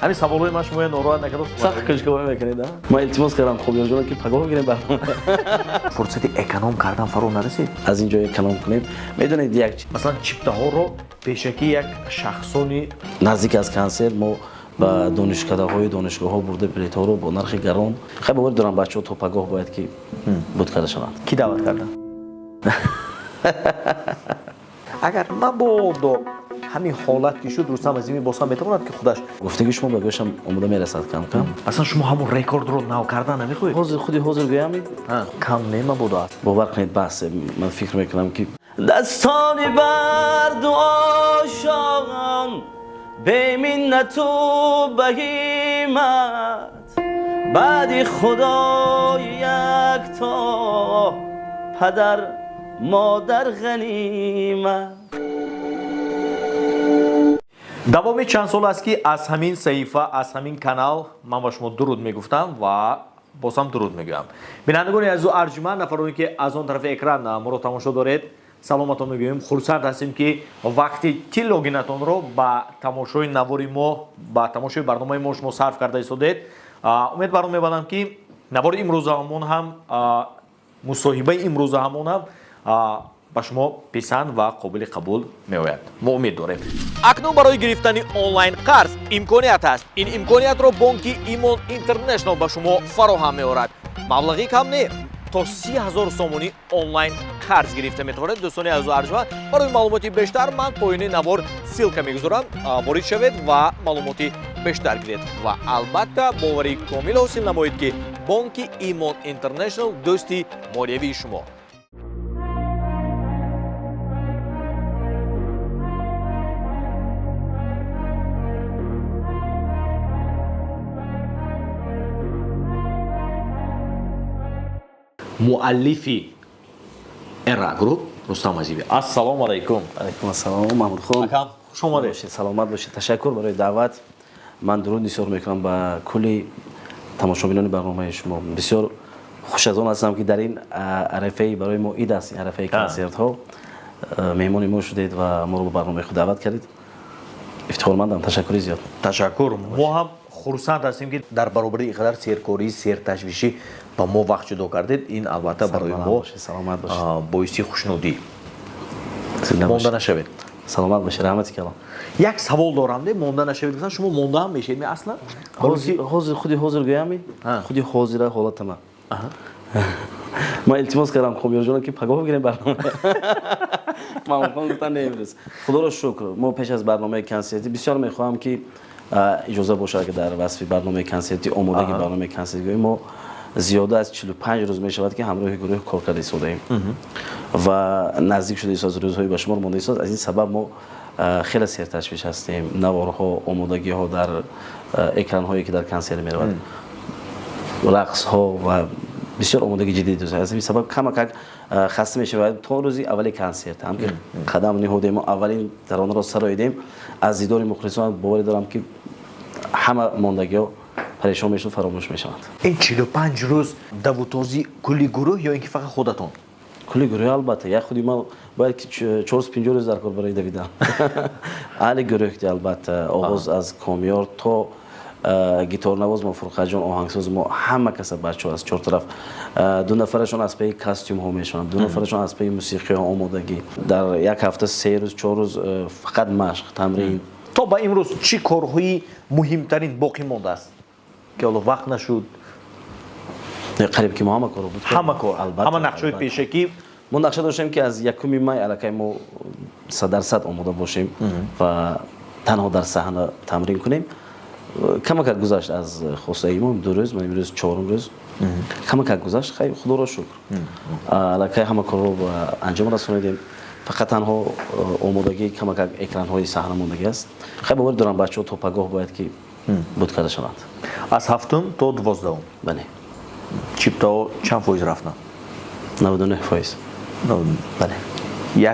همین سوالای من شما ناراحت نکرد سخت کنجکاوی میکنید ما التماس کردم خوبیان جان که پگاه بگیریم برنامه فرصتی اکونوم کردن فرو نرسید از اینجا اکونوم کنیم میدونید یک مثلا چیپتاها رو پیشکی یک شخصونی نزدیک از کنسر ما با دانشکده‌های دانشگاه‌ها برده بلیط‌ها رو با نرخ گران خیلی باور دارم بچه‌ها تا پگاه باید که بود کرده شوند کی دعوت کردن اگر مبادا همین حالت که شد رستم عظیمی بازم بتواند که خودش گفتگی شما به گوشم اومده میرسد کم کم اصلا شما همون رکورد رو نو کردن نمیخواید حاضر خودی حاضر گویمید کم نمیبوده باور کنید بحث من فکر میکنم که دستانی بر دو عاشقان به منت و بهیمت بعد خدای یکتا پدر مادر غنیمت دوامی چند سال است که از همین صحیفه از همین کانال من با شما درود میگفتم و بازم درود میگویم بینندگان عزیز و ارجمند نفرانی که از اون طرف اکران ما رو تماشا دارید سلامتون میگویم خرسند هستیم که وقتی تلوگینتون رو با تماشای نواری ما با تماشای برنامه ما شما صرف کرده ایستادید امیدوارم میبینم که نوار امروز همون هم مصاحبه امروز همون هم با شما پسند و قابل قبول میآید ما امید داریم اکنون برای گرفتن آنلاین قرض امکانیت است این امکانیت رو بانک ایمان اینترنشنال با شما فراهم میآورد مبلغی کم نه تا 30,000 سومونی آنلاین قرض گرفته میتوانید دوستان عزیز و ارجمند برای معلوماتی بیشتر من پایین نوار سیلکا میگذارم وارد شوید و معلوماتی بیشتر گیرید و البته باوری کامل حاصل نمایید که بانک ایمان اینترنشنال دوستی مالیوی شما مؤلفی ارا گروپ رستم عزیزی السلام علیکم علیکم السلام محمود خان اکم خوش اومدید سلامت باشید تشکر برای دعوت من درود نثار میکنم با کلی تماشاگران برنامه شما بسیار خوش از آن هستم که در این عرفه برای ما عید است عرفه کنسرت ها مهمان ما شدید و ما رو به برنامه خود دعوت کردید افتخارمندم تشکر زیاد تشکر ما هم خرسند هستیم که در برابر اینقدر سیرکاری سیر تشویشی با ما وقت جدا کردید این البته برای ما سلامت باشید باعث خوشنودی مانده نشوید سلامت باشید رحمتی کلام یک سوال دارم ده مانده نشوید مثلا شما مانده هم میشید می اصلا حاضر خودی حاضر گویمی خودی حاضر حالت من ما التماس کردم خوبیان جان که پگاه بگیریم برنامه ما گفتن نمیرس خدا رو شکر ما پیش از برنامه کنسرتی بسیار میخواهم که اجازه باشه که در وصف برنامه کنسرتی آمادگی برنامه کنسرتی ما زیاده از 45 روز می شود که همراه گروه کار کرده ایستادیم و نزدیک شده ایست از روزهای به شمار مانده ایستاد از این سبب ما خیلی سیر تشویش هستیم نوارها آمادگی ها در اکران هایی که در کنسرت می رود رقص ها و بسیار آمادگی جدی داشته از این سبب کم خسته می شود تا روزی اولی کنسرت هم که قدم نهادیم اولین ترانه را سراییدیم از دیدار مخلصان باوری دارم که همه ماندگی ها پریشان میشن فراموش میشوند این 45 روز دوتازی کلی گروه یا اینکه فقط خودتون کلی گروه البته یا خودی ما باید که 4-5 روز در کار برای دویدن اهل گروه که البته آغاز از کامیار تا گیتار نواز ما فرقه جان آهنگساز ما همه کس بچه ها از چهار طرف دو نفرشون از پی کاستوم ها میشن دو نفرشون از پی موسیقی ها آمادگی در یک هفته 3 روز 4 روز فقط مشق تمرین تا با امروز چی کارهایی مهمترین باقی مانده است که حالا وقت نشد قریب که ما همه کار بود همه کار همه نقشه پیشکی ما نقشه داشتیم که از 1 می الکی ما 100% آماده باشیم و تنها در صحنه تمرین کنیم کم گذشت از خواسته ایمان 2 روز من امروز 4 روز کم گذشت خیلی خدا را شکر الکی همه کار رو انجام رسوندیم فقط تنها آمادگی کم اکران های صحنه ماندگی است خیلی باور دارم بچه‌ها تا پگاه باید که بود کرده شوند از هفتم تا 12 بله چیپتا چند فایز رفتن 99% بله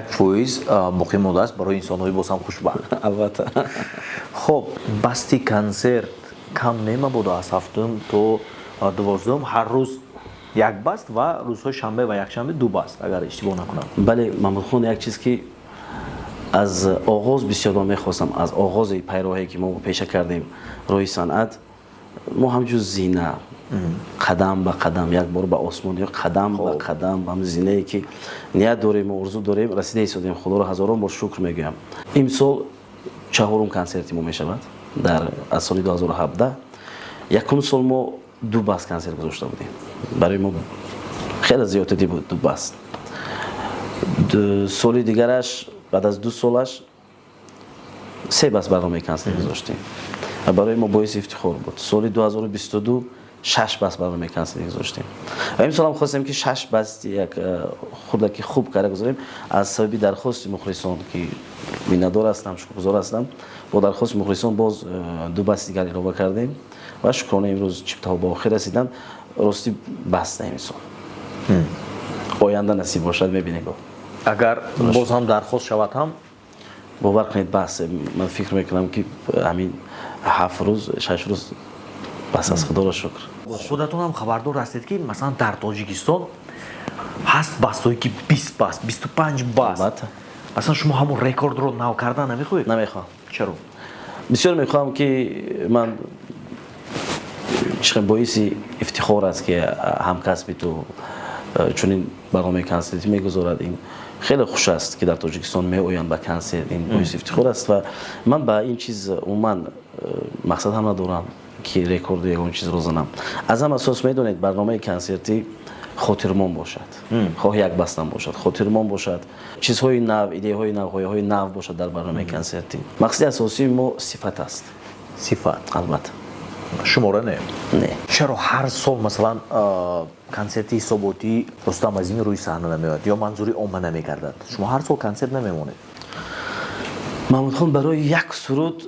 1% باقی مانده است برای انسان‌های باز هم خوشبخت البته خب بستی کنسرت کم نمی‌بوده از هفتم تا 12 هر روز یک بست و روزهای شنبه و یک شنبه 2 بست اگر اشتباه نکنم بله محمود خان یک چیز که از آغاز بسیار من میخواستم از آغاز پیراهی که ما پیشه کردیم روی صنعت ما همجور زینه قدم به قدم یک بار به آسمان یا قدم به قدم هم زینه ای که نیت داریم و ارزو داریم رسیده ایستادیم. خدا رو هزاران بار شکر میگویم. امسال چهارم کنسرت ما میشود در از سال 2017. یکم سال ما دو بس کنسرت گذاشته بودیم. برای ما خیلی زیادی بود دو بس. سال دیگرش بعد از 2 سالش 3 بس برنامه کنسرت گذاشتیم. برای ما باعث افتخار بود. سال 2022 6 بس برنامه کنسرت گذاشتیم. و امسال هم خواستیم که 6 بس یک خود که خوب کار گذاریم از سبب درخواست مخلصان که بی‌ندار هستم شکرگزار هستم با درخواست مخلصان باز 2 بس دیگر اضافه کردیم و شکرانه امروز چپتا با آخر رسیدن راستی بسته امسال. آینده نصیب باشد می‌بینیم. اگر باز هم درخواست شود هم باور کنید بس من فکر میکنم که همین 7 روز 6 روز بس از خدا را شکر. خودتون هم خبردار هستید که مثلا در تاجیکستان هست بسایی که 20 بس 25 بس مثلا شما همون رکورد رو نو کردن نمیخواید؟ نمیخوام. چرا؟ بسیار میخوام که من چقدر باعث افتخار است که همکسب تو چون برنامه کنسرت میگذارد. این خیلی خوش است که در تاجیکستان میآیند به کنسرت. این باعث افتخار است و من با این چیز عموما مقصد هم ندارم که رکورد یا اون چیز رو بزنم. از هم اساس میدونید برنامه کنسرتی خاطرمان باشد. خواه یک بستن باشد خاطرمان باشد چیزهای نو ایده های نو های نو باشد در برنامه کنسرتی. مقصد اساسی ما صفت است. صفت البته شماره نه. چرا هر سال مثلا کنسرت حساباتی رستم عظیمی روی صحنه نمیاد یا منظوری عامه نمیگردد؟ شما هر سال کنسرت نمیمونید؟ محمود خان برای یک سرود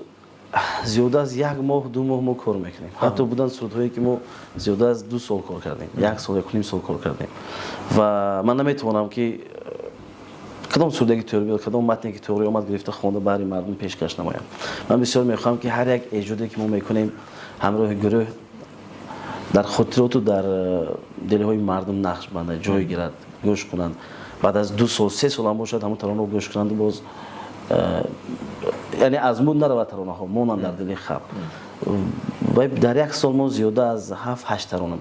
زیاده از 1 ماه 2 ماه ما کار میکنیم. حتی بودن سرودهایی که ما زیاده از 2 سال کار کردیم. 1 سال 1 نیم سال کار کردیم و من نمیتونم که کدام سرودی تئوری بیاد کدام متنی که تئوری اومد گرفته خونده برای مردم پیشکش نمایم. من بسیار میخوام که هر یک ایجادی که ما میکنیم همراه گروه در خاطرات و در دلهای مردم نقش بنده جای گیرد گوش کنند. بعد از 2 سال 3 سال هم باشد همون ترانه رو گوش کنند باز یعنی از مون نرود ترانه ها مونن در دل خلق و در 1 سال ما زیاده از 7-8 ترانه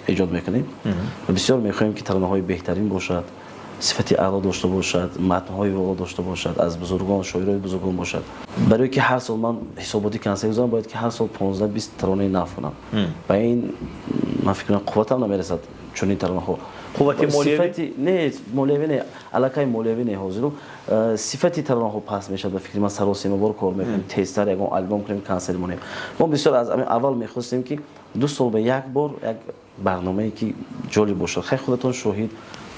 ایجاد میکنیم و بسیار میخوایم که ترانه های بهترین باشد صفتی اعلی داشته باشد متن های والا داشته باشد از بزرگان شاعرای بزرگان باشد. برای که هر سال من حساباتی کنسرت بزنم باید که هر سال 15-20 ترانه نو کنم و این من فکر کنم قوتم نمیرسد چون این ترانه ها قوتی مولوی نه مولوی نه علاقه مولوی نه حاضرم صفتی ترانه ها پس میشد و فکر من سراسیمه بار کار میکنیم تستر یک آلبوم کنیم کنسرت مونیم. ما بسیار از اول میخواستیم که 2 سال به 1 بار یک برنامه‌ای که جالب باشه. خیلی خودتون شاهد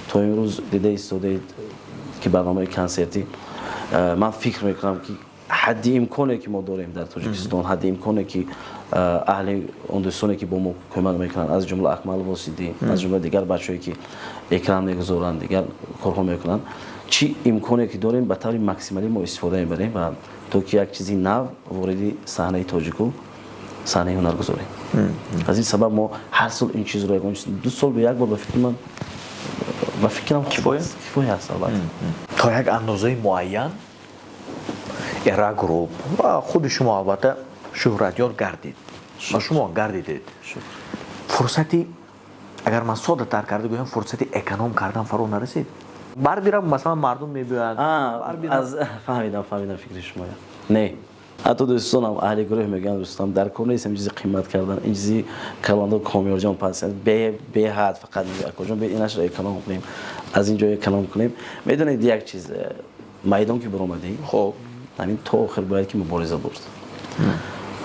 تا امروز دیده ایستادید که برنامه کنسرتی من فکر میکنم که حد امکانی که ما داریم در تاجیکستان حد امکانی که اهل اون دوستانی که با ما کمک میکنن از جمله اکمل واسیدی از جمله دیگر بچه‌ای که اکرام میگذارن دیگر کارها میکنن چی امکانی که داریم به طور ماکسیمالی ما استفاده میبریم و تا که یک چیزی نو وارد صحنه تاجیکو صحنه هنر گذاریم. از این سبب ما هر سال این چیز رو 2 سال به 1 بار به فکر من و فکرم کفایه هست البته تا یک اندازه معین ارا گروپ و خود شما البته شهرتیار گردید و شما گردیدید فرصتی اگر من ساده تر کرده بگم فرصتی اکنوم کردن فرو نرسید بربیرم مثلا مردم میبینن از فهمیدم فکر شما نه حتی دوستانم اهل گروه میگن دوستان در کار نیستم چیزی قیمت کردن این چیزی کلاندا کامیار جان پس به حد فقط کجا به اینش را اکنوم کنیم از این جای اکنوم کنیم. میدونید یک چیز میدان که برآمدی خب همین تا آخر باید که مبارزه برد.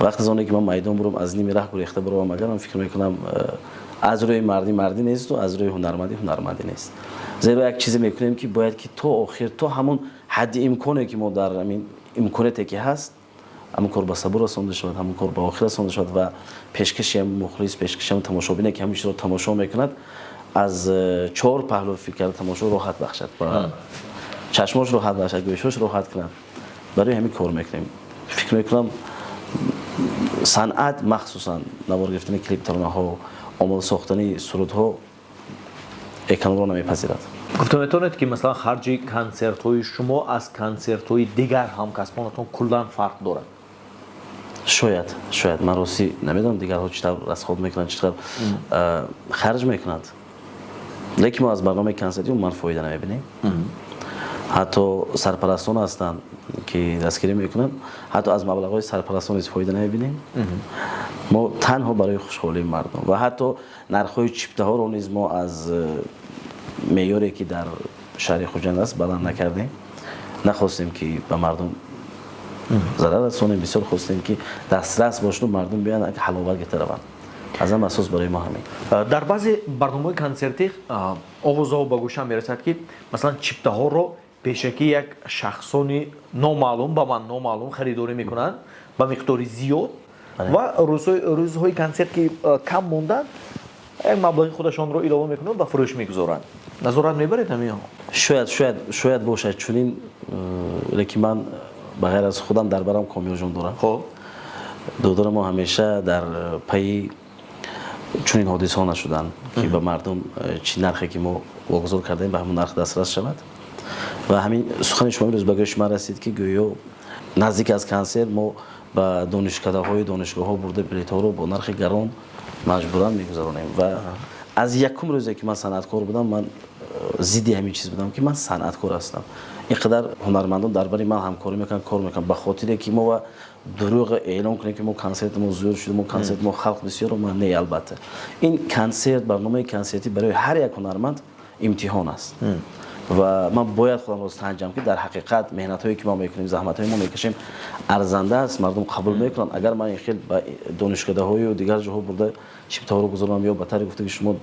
وقتی زمانی که من میدان برم از نیم راه گریخته برام من فکر میکنم از روی مردی نیست و از روی هنرمندی نیست. زیرا یک چیزی میکنیم که باید که تا آخر تا همون حد امکانی که ما در همین امکاناتی که هست همون کار با صبر رسونده شد همون کار با آخر رسونده شد و پیشکش مخلص پیشکش تماشابین که همیشه رو تماشا میکند از 4 پهلو فکر تماشا راحت بخشد و چشماش راحت بخشد گوشش راحت کند. برای همین کار میکنیم. فکر میکنم صنعت مخصوصا نوار گرفتن کلیپ ترانه ها عمل ساختن سرود ها اکنون رو نمیپذیرد. گفتم میتونید که مثلا خارجی کنسرت های شما از کنسرت های دیگر همکاسبانتون کلا فرق داره؟ شاید من راستی نمیدونم دیگر ها چطور رسخود میکنند چطور خرج میکنند، لیکن ما از برنامه کنسرتی من فایده نمیبینیم. حتی سرپرستان هستند که دستگیری میکنن، حتی از مبلغ‌های سرپرستان فایده نمیبینیم. ما تنها برای خوشحالی مردم و حتی نرخ‌های چیپته ها رو نیز ما از معیاری که در شهر خوجند است بلند نکردیم. نخواستیم که به مردم ضرر رسونیم، بسیار خواستیم که دسترس باشه و مردم بیان که حلاوت گرفته روند. از هم اساس برای ما همین. در بعضی برنامه‌های کنسرتی آوازها به گوشم میرسد که مثلا چیپته ها رو پیشکی یک شخصانی نامعلوم به من نامعلوم خریداری میکنن به مقدار زیاد و روزهای کنسرت که کم موندن یک مبلغ خودشان رو علاوه میکنن و فروش میگذارن. نظارت میبرید همین ها؟ شاید باشد چنین، لیکن من بغیر از خودم در برم کامیو جون دارم. خب دودار ما همیشه در پی چنین حادثه ها نشدن که به مردم چی نرخی که ما واگذار کردیم به همون نرخ دسترس شود. و همین سخن شما امروز به گوش من رسید که گویا نزدیک از کنسرت ما به دانشگاه ها برده بلیط ها رو با نرخ گران مجبورا میگذارونیم. و از یکم روزی که من صنعتکار بودم، من ضد همین چیز بودم که من صنعتکار هستم. اینقدر هنرمندان درباره من همکاری میکنن، کار میکنن به خاطر که ما دروغ اعلام کنیم که ما کنسرت ما زور شده، ما کنسرت ما خلق بسیار و من نه. البته این کنسرت، برنامه کنسرتی برای هر یک هنرمند امتحان است و من باید خودم رو سنجم که در حقیقت مهنت هایی که ما میکنیم، زحمت هایی ما میکشیم ارزنده است، مردم قبول میکنن. اگر من این خیلی به دانشگاه های و دیگر جاها برده چیپتا رو گذارم یا بهتر گفته که شما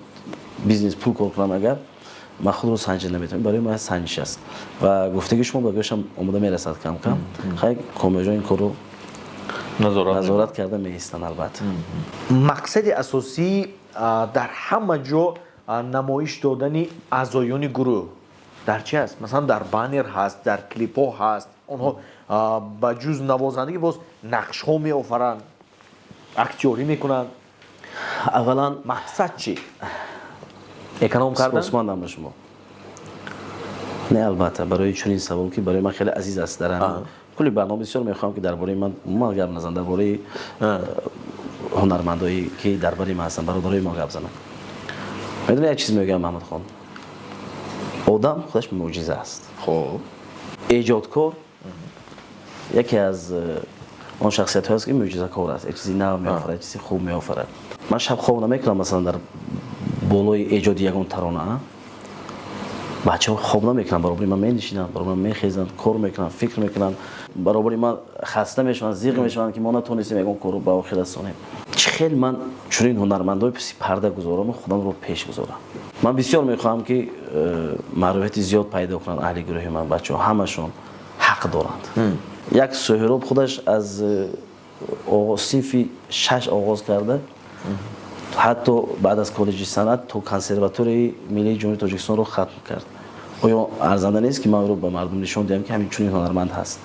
بیزنس پول کار کنم، اگر من خود رو سنجش نمیتونم، برای من سنجش است و گفته که شما به گوشم اومده میرسد کم کم. خیلی کامیو این کارو نظارت کرده میستن. البته مقصد اساسی در همه جا نمایش دادن اعضایان گروه در چی است؟ مثلا در بانر هست، در کلیپ ها هست، اونها با جز نوازندگی باز نقش ها می آفرند، اکتیوری میکنن. اولا مقصد چی؟ اکنام کردن؟ سپاسمندم به شما. نه البته برای چنین سوال که برای من خیلی عزیز است، در کلی برنامه بسیار میخوام که درباره من گپ نزنم، درباره هنرمندایی که درباره من هستن برادرای ما گپ زنم. میدونی یک چیز میگم محمد خان، آدم خودش معجزه است. خب ایجادکار یکی از اون شخصیت هست که معجزه کار است، چیزی نو میآفرد، چیزی خوب میآفرد. من شب خواب نمیکنم مثلا در بالای ایجاد یگان ترانه بچه‌ها خواب نمیکنن، برابر من می‌نشینن، برابر من میخیزن، کار میکنن، فکر میکنن، برابر من خسته میشن، زیغ میشن که ما نتونستیم یگان کارو به آخر رسونیم. خیلی من چنین هنرمندای پس پرده گذارم و خودم رو پیش گذارم. من بسیار میخوام که معرفت زیاد پیدا کنن اهل گروه من. بچه‌ها همشون حق دارند. یک سهراب خودش از صنف 6 آغاز کرده، حتی بعد از کالج صنعت تو کنسرواتوری ملی جمهوری تاجیکستان رو ختم کرد. آیا ارزنده نیست که من رو به مردم نشون دهم که همین چنین هنرمند هست؟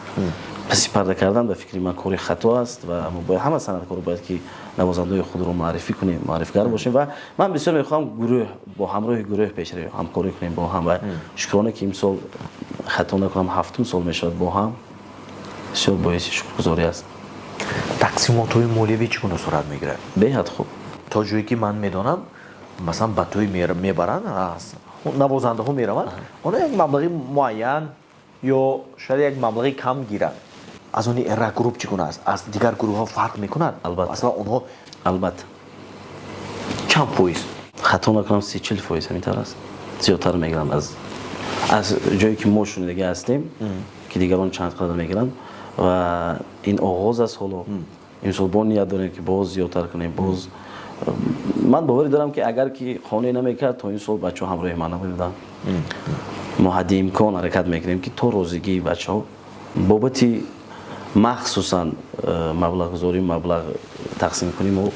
پس پرده کردن به فکر من کاری خطا است و ما باید همه صنعتکارا باید که نوازنده خود رو معرفی کنیم، معرفی‌گر باشیم. و من بسیار میخوام گروه با همراه گروه پیش رویم، همکاری کنیم با هم. و شکرانه که امسال خطا نکنم 7 سال میشد با هم، بسیار باعث شکرگزاری است. تقسیمات های مالیوی چگونه صورت میگیره؟ بهت خوب. تا جایی که من میدونم مثلا به توی میبرن، نوازنده ها میروند، اونا یک مبلغی معین یا شاید یک مبلغی کم گیرن. از اون ارا گروپ چگونه است؟ از دیگر گروه ها فرق میکنن؟ البته. اصلا اونها البته چند فایز؟ خطا نکنم 30-40% همینطور است. زیادتر میگیرن از جایی که ما شنیدگی هستیم که دیگران چند قدر میگیرن. و این آغاز از حالا امسال با نیت داریم که باز زیادتر کنیم. باز من باوری دارم که اگر که خانه نمیکرد تا این سال بچه‌ها همراه من نبودن، ما حد امکان حرکت میکنیم که تا روزگی بچه‌ها بابت مخصوصا مبلغ گذاری مبلغ تقسیم کنیم و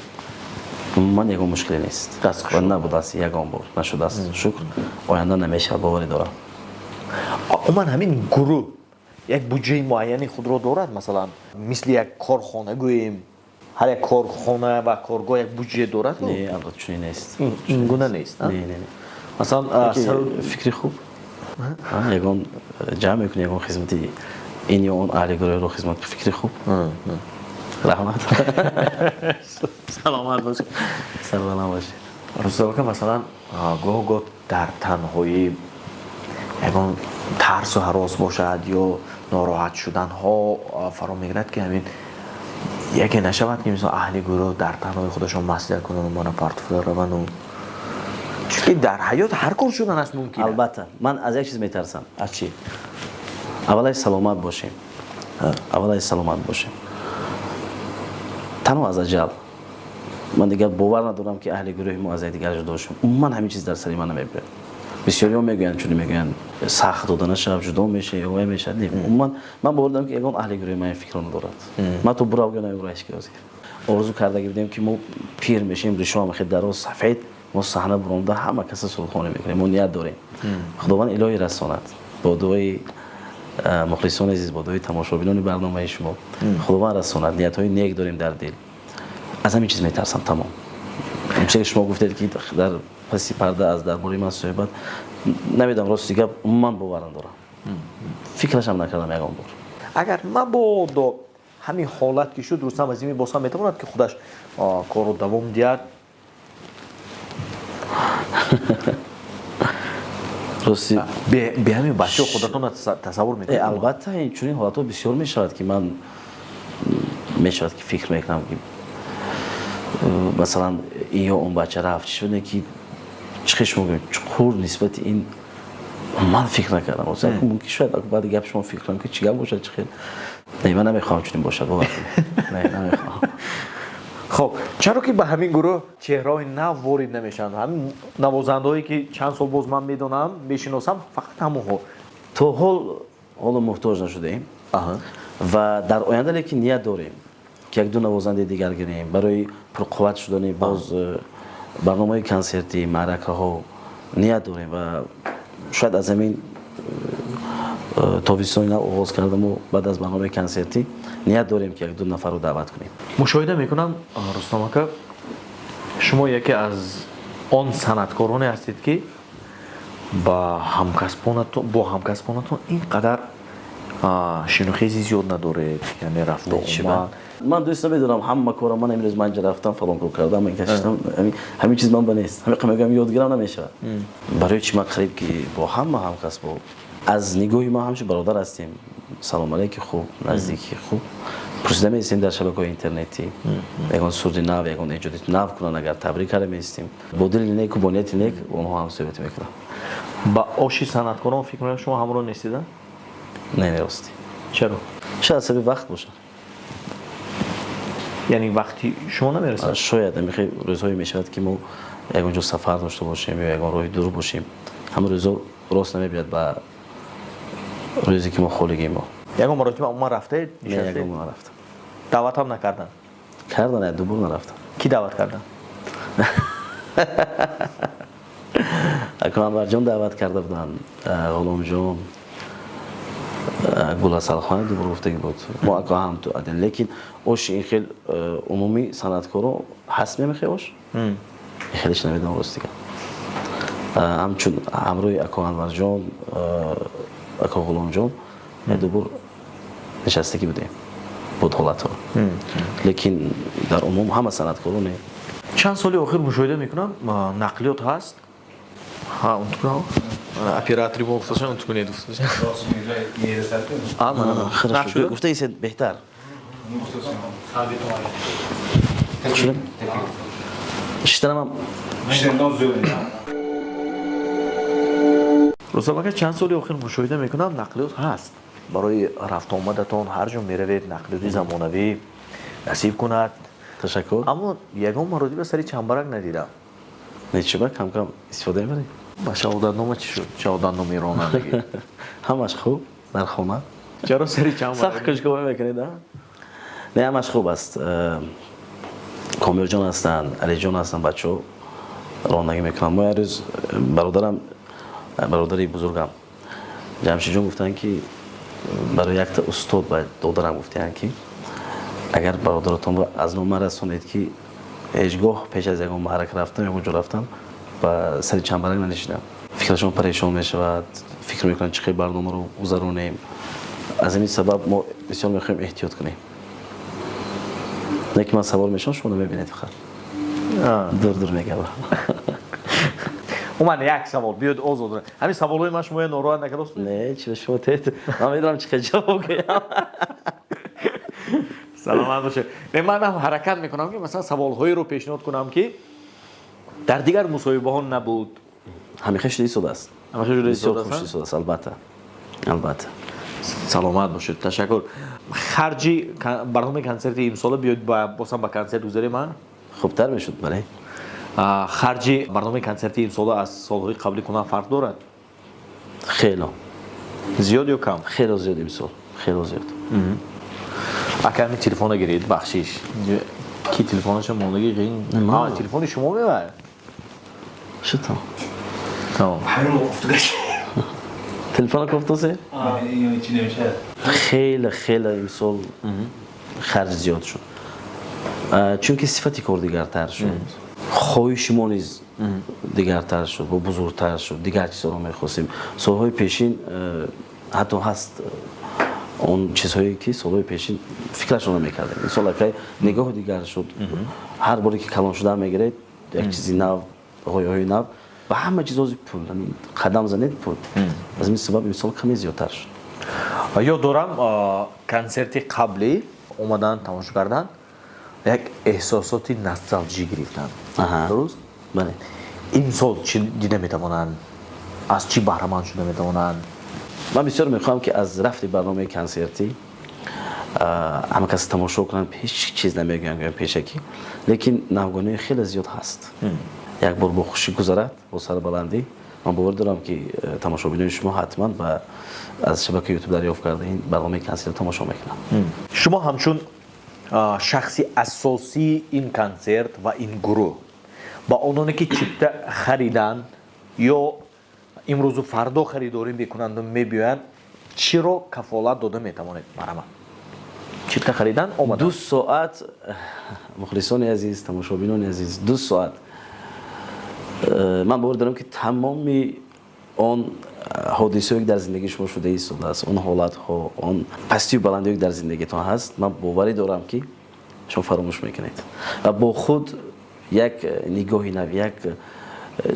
من یکم مشکلی نیست و نبود است یکم بار نشده است. شکر آینده نمیشه باوری دارم. من همین گروه یک بودجه معینی خود را دارد، مثلا مثل یک کارخانه گوییم هر یک کارخانه و کارگاه یک بودجه دارد؟ نه البته چنین نیست. این گونه نیست. نه مثلا فکری خوب ягон ҷамъ мекунӣ ягон хизмати ин ё он аҳли гурӯҳро хизмат фикри хуб. раҳмат. саломат бошед. Сарваланд бошед. Рустам, масалан гоҳ дар танҳоӣ ягон тарсу ҳарос бошад ё нороҳат шуданҳо фаро мегирад ки ҳамин яке нашавад ки мисол аҳли гурӯҳ дар танҳои худашон маслиҳат кунанд мана партофда равану чунки дар ҳаёт ҳар кор шуданаш мумкин. албатта ман аз як чиз метарсам. Аз чӣ? аввалаш саломат бошем. аввалаш саломат бошем. танҳо аз аҷал ман дигар бовар надорам ки аҳли гурӯҳи мо аз якдигар ҷудо шудем. умуман ҳамин чиз дар сари ман намебиёд. бисёриҳо мегӯянд чунин мегӯянд сахт дода нашав ҷудо мешавӣ ё вай мешавад. умуман ман бовар дорам ки ягон аҳли гурӯҳи ман ин фикрро надорад. ман то бурав гӯя наёбра ишки ҳозир орзу кардаги будем ки мо пир мешем ришоам хеле дароз сафед мо саҳна буромда ҳама каса сурухонӣ мекунем мо ният дорем. худованд илоҳӣ расонад бо дуои мухлисони азиз бо дуои тамошобинони барномаи шумо худованд расонад ниятҳои нек дорем дар дил. аз ҳамин чиз метарсам тамом. чизе шумо гуфтед ки дар паси парда аз дар бораи ман суҳбат намедонам рости гап умуман бовар надорам. фикрашам накардам ягон бор. агар мабодо ҳамин ҳолат ки шуд Рустам Азимӣ боз ҳам метавонад ки худаш корро давом диҳад? рости бе ҳамин бачаҳо худатон тасаввур мекунед? албатта инчунин ҳолатҳо бисёр мешавад ки ман мешавад ки фикр мекунам ки масалан ин ё он бача рафт чӣ шуде ки чӣ шумо гӯед чуқур нисбати ин ман фикр накардам. мумкин шояд баъди гап шумо фикр кунам ки чӣ гап бошад чӣ хел. не ман намехоҳам чунин бошад бовар кунед. не намехоҳам. хоб чаро ки ба ҳамин гурӯҳ чеҳраҳои нав ворид намешаванд? ҳамин навозандаҳое ки чанд сол боз ман медонам мешиносам фақат ҳамонҳо то ҳоло муҳтоҷ нашудаем ва дар оянда лекин ният дорем ки як ду навозандаи дигар гирем барои пурқувват шудани боз барномаи консертӣ маъракаҳо ният дорем ва шояд аз ҳамин тобистони нав оғоз карда мо баъд аз барномаи консертӣ ният дорем ки як ду нафарро даъват кунем. мушоҳида мекунам Рустам ака шумо яке аз он санъаткороне ҳастед ки бо ҳамкасбонатон ин қадар шинохези зиёд надоред, яъне рафту омад. ман дӯст намедорам ҳама кора ман имрӯз ман ҷа рафтам фалон кор кардам ман кашидам ҳамин чиз ман ба нест ҳамин мегӯям ёдгирам намешавад. барои чӣ ман қариб ки бо ҳама ҳамкасбо аз нигоҳи ман ҳамчун бародар ҳастем салом алейки хуб наздики хуб пурсида меистем дар шабакаҳои интернетӣ ягон сурди нав ягон эҷоди нав кунанд агар табрик карда меистем бо дили неку бо нияти нек онҳо ҳам суҳбат мекунанд. ба оши санъаткорон фикр мекунам шумо ҳамроҳ нестида? не нерости. чаро? шояд сабаби вақт бошад. яъне вақти шумо намерасад? шояд амихе рӯзҳое мешавад ки мо ягон ҷо сафар дошта бошем ё ягон роҳи дур бошем ҳама рӯзҳо рост намебиёд ба рӯзе ки мо холигем. мо ягон маротиба умуман рафтед? ягон ман рафтам. даъват ҳам накардан? кардан як ду бор нарафтам. ки даъват кардан? акон Анварҷон даъват карда буданд, ғуломҷон, Гуласалхона ду бор гуфтагӣ буд. мо ако ҳам ту аден лекин оши ин хел умумӣ санъаткоро ҳаст мемехе ош? хелеш намедонам ростига. ҳамчун ҳамроҳи ако Анварҷон, ако ғуломҷон як ду бор нишастагӣ будем буд ҳолатҳо. лекин дар умум ҳама санъаткоро не. чанд соли охир мушоҳида мекунам нақлиёт ҳаст. оператори мо гуфташан унтукунед гуфташан. гуфтаи сед беҳтар. шиштарамам Рустам ака чанд соли охир мушоҳида мекунам нақлиёт ҳаст. барои рафту омадатон ҳар ҷо меравед нақлиёти замонавӣ насиб кунад. ташаккур. аммо ягон маротиба сари чамбарак надидам. нечиба кам истифода мебарем. ба шаҳодатнома чӣ шуд? шаҳодатномаи ронандагӣ ҳамаш хуб дар хона. чаро сари чамбарак? сахт кушкова мекунед? не ҳамаш хуб аст. комилҷон ҳастанд, алиҷон ҳастанд, бачаҳо ронагӣ мекунанд. мо як рӯз бародари бузургам ҷамшидҷон гуфтанд ки барои якта устод ба додарам гуфтанд ки агар бародаратонро аз нома расонед ки ҳеҷ гоҳ пеш аз ягон маърак рафтам ягон ҷо рафтам ба сари чамбарак нанишинам. فکرشون پریشان میشود، فکر میکنن چه برنامه رو گذرونیم. از این سبب ما بسیار میخوایم احتیاط کنیم. نه که من سوال میشم شما میبینید فقط دور میگم. اومد یک سوال بیاد آزاد. همین سوالای من شما ناراحت نکردید؟ نه چی به شما تهت من میدونم چه جواب بگم. سلامت باشه. من هم حرکت میکنم که مثلا سوالهایی رو پیشنهاد کنم که در دیگر مصاحبه ها نبود. همیشه شدی شده است. همیشه شدی شده است. البته. سلامت باشید. تشکر. خرجی برنامه کنسرت امسال بیاد بازم با کنسرت گذاری من خوبتر میشد بله. خرجی برنامه کنسرت امسال از سالهای قبلی کنه فرق دارد؟ خیلی زیاد یا کم؟ خیلی زیاد امسال. خیلی زیاد. اگر می تلفن گیرید بخشیش کی تلفنش موندگی این تلفن شما ببر شتا تمام همین گفتگوش تلفن گفت سه یعنی چی نمیشه خیلی امسال خرج زیاد شد چون که صفتی کار دیگرتر شد خواهش ما نیز دیگرتر شد و بزرگتر شد دیگر چیزا رو می‌خواستیم سالهای پیشین حتی هست اون چیزهایی که سالهای پیشین فکرش رو نمی‌کردیم این سال که نگاه دیگر شد هر باری که کلان شده میگیرید یک چیزی نو های نو و همه چیز از پول قدم زنید پول از این سبب این سال کمی زیادتر شد یا دورم کنسرت قبلی اومدن تماشا کردن یک احساساتی نوستالژی گرفتن درست بله این سال چی دیده میتوانند از چی بهره مند شده میتوانند من بسیار میخوام که از رفت برنامه کنسرتی همه کسی تماشا کنن هیچ چیز نمیگن پیشکی لیکن نوگانه خیلی زیاد هست یک بار با خوشی گذرد با سر بلندی من باور دارم که تماشاگران شما حتما و از شبکه یوتیوب دریافت کرده این برنامه کنسرت تماشا میکنن شما همچون شخصی اساسی این کنسرت و این گروه با اونانی که چیپتا خریدن یا امروز و فردا خریداری میکنند و میبیاین چی رو کفالت داده میتوانید برای من چیپتا خریدن اومدن 2 ساعت مخلصان عزیز تماشاگران عزیز 2 ساعت من باور دارم که تمامی آن حادثه‌ای در زندگی شما شده ایستاده است اون حالت ها اون پستی و بلندی که در زندگیتون هست من باوری دارم که شما فراموش میکنید و با خود یک نگاهی نو یک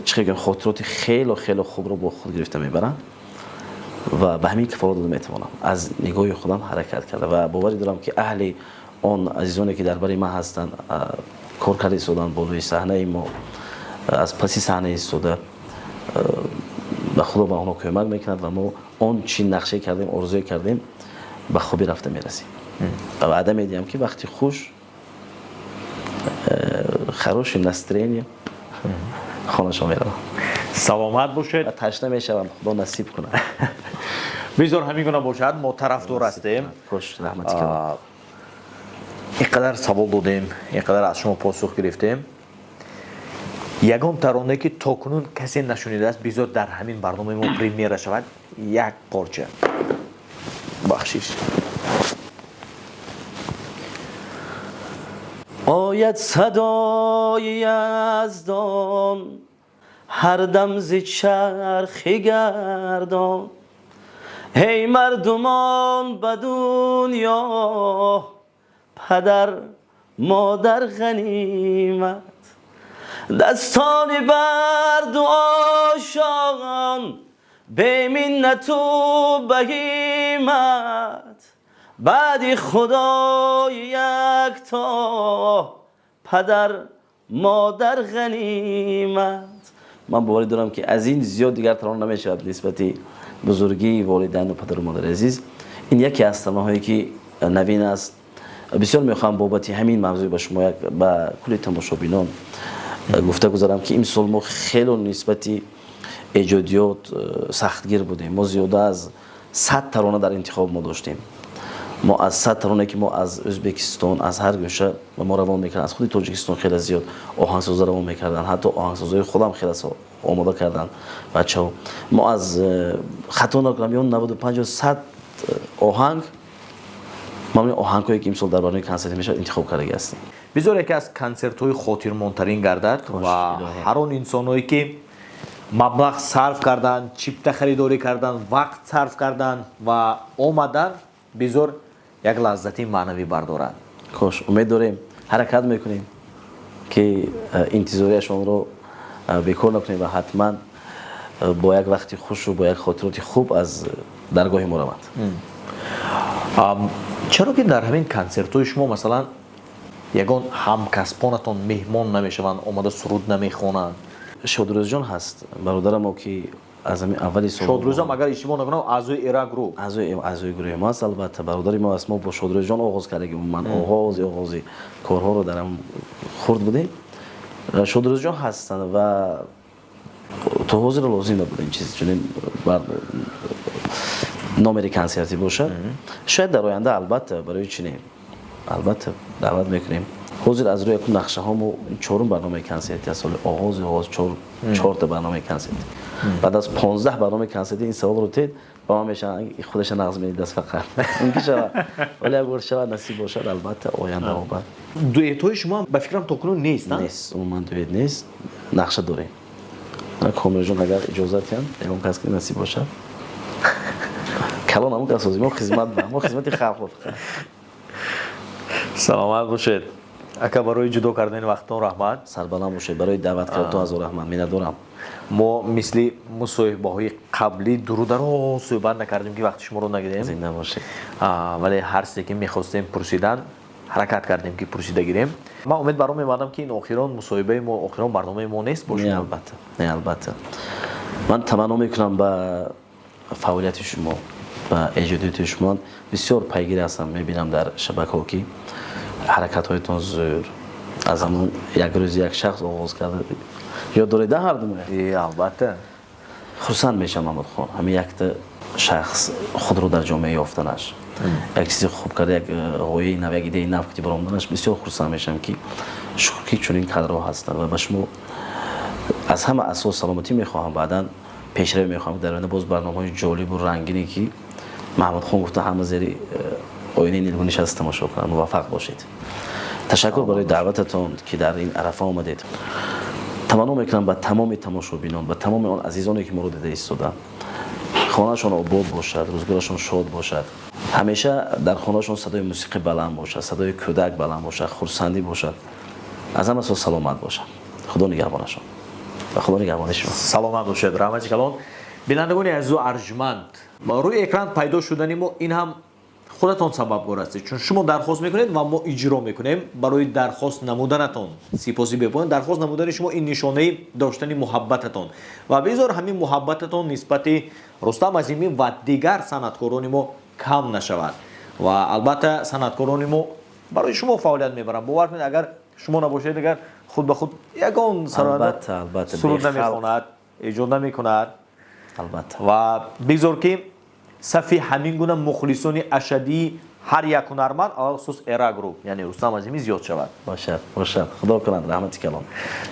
چه خاطرات خیلی خوب رو با خود گرفته میبرم و به همین کفایت داده میتوانم از نگاه خودم حرکت کرده و باوری دارم که اهل آن عزیزانی که درباره من هستند کار کرده ایستادن بالای صحنه ما از پسی صحنه ایستاده و خدا به آنها کمک میکند و ما آن چی نقشه کردیم آرزو کردیم به خوبی رفته میرسیم و بعد میدیم که وقتی خوش خروش نسترینی خانه شما میرم سلامت باشید و تشنه میشم خدا نصیب کنه بذار همین گونه باشد ما طرفدار هستیم خوش رحمتی کنم اینقدر سوال دادیم اینقدر از شما پاسخ گرفتیم یگان ترانه که تاکنون کسی نشنیده است بذار در همین برنامه ما پریمیر شود یک پارچه بخشیش آید صدای یزدان هر دم ز چرخ گردان هی مردمان به دنیا پدر مادر غنیمت دستان بر دعاشان به منت و بهیمت بعد خدای یکتا پدر مادر غنیمت من باوری دارم که از این زیاد دیگر ترانه نمیشود نسبتی بزرگی والدین و پدر و مادر عزیز این یکی از ترانه‌هایی که نوین است بسیار میخوام بابت همین موضوع با شما با کل تماشاگران گفته گذارم که این سال ما خیلی نسبتی ایجادیات سختگیر بودیم ما زیاده از 100 ترانه در انتخاب ما داشتیم ما از 100 ترانه که ما از ازبکستان از هر گوشه ما روان میکردن از خود تاجیکستان خیلی زیاد آهنگسازا روان میکردن حتی آهنگسازای خودم خیلی آماده کردن بچه‌ها ما از خطا نکنم 95 100 آهنگ ما آهنگایی که امسال در برنامه کنسرت میشه انتخاب کرده هستیم بذار یکی از کنسرت های خاطرماندترین گردد و هر اون انسانایی که маблағ сарф кардан, чипта харидорӣ кардан, вақт сарф кардан ва омадан бизор як лаззати маънавӣ бардорад. кош умед дорем, ҳаракат мекунем ки интизорияшонро бекор накунем ва ҳатман бо як вақти хушу бо як хотироти хуб аз даргоҳи мо раванд. чаро ки дар ҳамин консертҳои шумо масалан ягон ҳамкасбонатон меҳмон намешаванд, омада суруд намехонанд? шодрӯзҷон ҳаст бародарамо ки аз ҳамин аввали сол шодрӯзам агар иштибоҳ накунам аъзои эра гурӯҳ аъзои гурӯҳи мо аст. албатта бародари мо аст. мо бо шодрӯзҷон оғоз кардагим. умуман оғози корҳоро дар ҳам хурд будем. шодрӯзҷон ҳастанд ва то ҳозир лозим набуда ин чиз чунин номери консерти бошад. шояд дар оянда албатта барои чунин албатта даъват мекунем. ҳозир аз рӯи нақшаҳо мо чорум барномаи консерти аз соли оғоз чорта барномаи консерти. баъд аз 15 барномаи консерти ин саволро тед ба ман мешавад худаша нағз медиҳад даст фақат ин шавад. вале агар шавад насиб бошад албатта оянда оба. дуэтҳои шумо ба фикрам то кунун нест? нест умуман дуэт нест. нақша дорем. комилҷон агар иҷозат диҳанд ягон кас ки насиб бошад калон ҳамон кас ҳозир мо хизмат ба мо хизмати халқо фақат. саломат бошед ака. барои ҷудо кардани вақтон раҳмат. сарбаланд бошед. барои даъват кардан ҳазор раҳмат. миннатдорам. мо мисли мусоҳибаҳои қаблӣ дуру дароз суҳбат накардем ки вақти шуморо нагирем. зинда бошед. вале ҳар чизе ки мехостем пурсидан ҳаракат кардем ки пурсида гирем. ман умед баро мебандам ки ин охирон мусоҳибаи мо охирон барномаи мо нест бошад. не албатта ман таманно мекунам ба фаъолияти шумо ба эҷодиёти шумо бисёр пайгир ҳастам. мебинам дар шабакаҳо ки ҳаракатҳоятон зӯр аз ҳамон як рӯзи як шахс оғоз карда ёд доред ҳардумо. албатта хурсанд мешавам маҳмудхон ҳамин якта шахс худро дар ҷомеа ёфтанаш як чизи хуб карда як ғояи нав як идеи нав ки баромаданаш бисёр хурсанд мешавам ки шукр ки чунин кадрҳо ҳастанд ва ба шумо аз ҳама асос саломатӣ мехоҳам. баъдан пешравӣ мехоҳам дар оянда боз барномаҳои ҷолибу рангине ки маҳмудхон гуфта ҳама зери оинаи нилгӯ нишаста тамошо кунанд. муваффақ бошед. ташаккур барои даъвататон ки дар ин арафа омадед. таманно мекунам ба тамоми тамошобинон ба тамоми он азизоне ки моро дида истоданд хонашон обод бошад, рӯзгорашон шод бошад. ҳамеша дар хонашон садои мусиқӣ баланд бошад, садои кӯдак баланд бошад, хурсандӣ бошад. аз ҳама сос саломат бошад. худо нигаҳбонашон ва худо нигаҳбони шумо. саломат бошед. раҳмати калон. бинандагони азизу арҷманд, рӯи экран пайдо шудани мо ин ҳам худатон сабабгор ҳастед, чун шумо дархост мекунед ва мо иҷро мекунем. барои дархост намуданатон сипоси бепоён. дархост намудани шумо ин нишонаи доштани муҳаббататон ва бизор ҳамин муҳаббататон нисбати рустам азимӣ ва дигар санъаткорони мо кам нашавад. ва албатта санъаткорони мо барои шумо фаъолият мебаранд. бовар кунед агар шумо набошед агар худ ба худ ягон суруд намехонад, эҷод намекунад. ва бигзор ки сафи ҳамин гуна мухлисони ашадии ҳар як ҳунарманд алахусус эра груп яъне рустам азимӣ зиёд шавад. бошад худо кунад. раҳмати калон.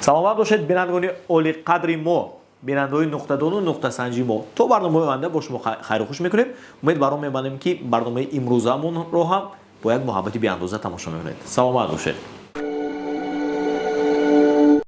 саломат бошед бинандагони олиқадри мо, бинандаҳои нуқтадону нуқтасанҷи мо. то барномаҳои оянда бо шумо хайру хуш мекунем. умед баро мебандем ки барномаи имрӯзаамонро ҳам бо як муҳаббати беандоза тамошо мекунед. саломат бошед.